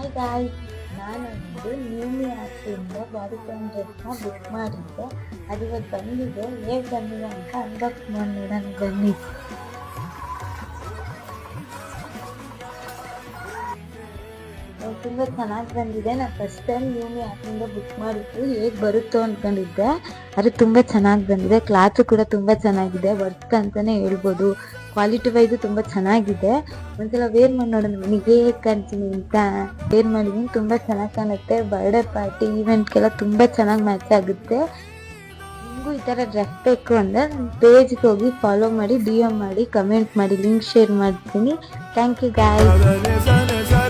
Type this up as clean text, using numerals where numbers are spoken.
Hi guys, ನಾನೊಂದು ನ್ಯೂಮಿ ಆ್ಯಪಿಂದ ಬಾಡಿಕಾನ್ ಡ್ರೆಸ್ನ book ಮಾಡಿದ್ದೆ. ಅದು ಇವತ್ತು ಬಂದಿದೆ. ಹೇಗೆ ಬಂದಿದೆ ಅಂತ ಅನ್ಬಾಕ್ಸ್ ಮಾಡಿ ನೋಡೋಣ ಬನ್ನಿ. ತುಂಬ ಚೆನ್ನಾಗಿ ಬಂದಿದೆ. ನಾನು ಫಸ್ಟ್ ಟೈಮ್ ನ್ಯೂಮಿ ಆ್ಯಪಿಂದ ಬುಕ್ ಮಾಡಿದ್ದು, ಹೇಗೆ ಬರುತ್ತೋ ಅಂದ್ಕೊಂಡಿದ್ದೆ. ಅದು ತುಂಬ ಚೆನ್ನಾಗಿ ಬಂದಿದೆ. ಕ್ಲಾತು ಕೂಡ ತುಂಬ ಚೆನ್ನಾಗಿದೆ, ವರ್ಕ್ ಅಂತಲೇ ಹೇಳ್ಬೋದು. ಕ್ವಾಲಿಟಿ ವೈಸು ತುಂಬ ಚೆನ್ನಾಗಿದೆ. ಒಂದ್ಸಲ ವೇರ್ ಮಾಡಿ ನೋಡೋಣ ನನಗೆ ಹೇಗೆ ಕಾಣ್ತೀನಿ ಅಂತ. ವೇರ್ ಮಾಡಿದ್ದೀನಿ, ತುಂಬ ಚೆನ್ನಾಗಿ ಕಾಣುತ್ತೆ. ಬರ್ಡೇ ಪಾರ್ಟಿ ಈವೆಂಟ್ಗೆಲ್ಲ ತುಂಬ ಚೆನ್ನಾಗಿ ಮ್ಯಾಚ್ ಆಗುತ್ತೆ. ನಿಮಗೂ ಈ ಥರ ಡ್ರೆಸ್ ಬೇಕು ಅಂದರೆ ನನ್ನ ಪೇಜ್ಗೆ ಹೋಗಿ ಫಾಲೋ ಮಾಡಿ, DM ಮಾಡಿ, ಕಮೆಂಟ್ ಮಾಡಿ, ಲಿಂಕ್ ಶೇರ್ ಮಾಡ್ತೀನಿ. Thank you guys.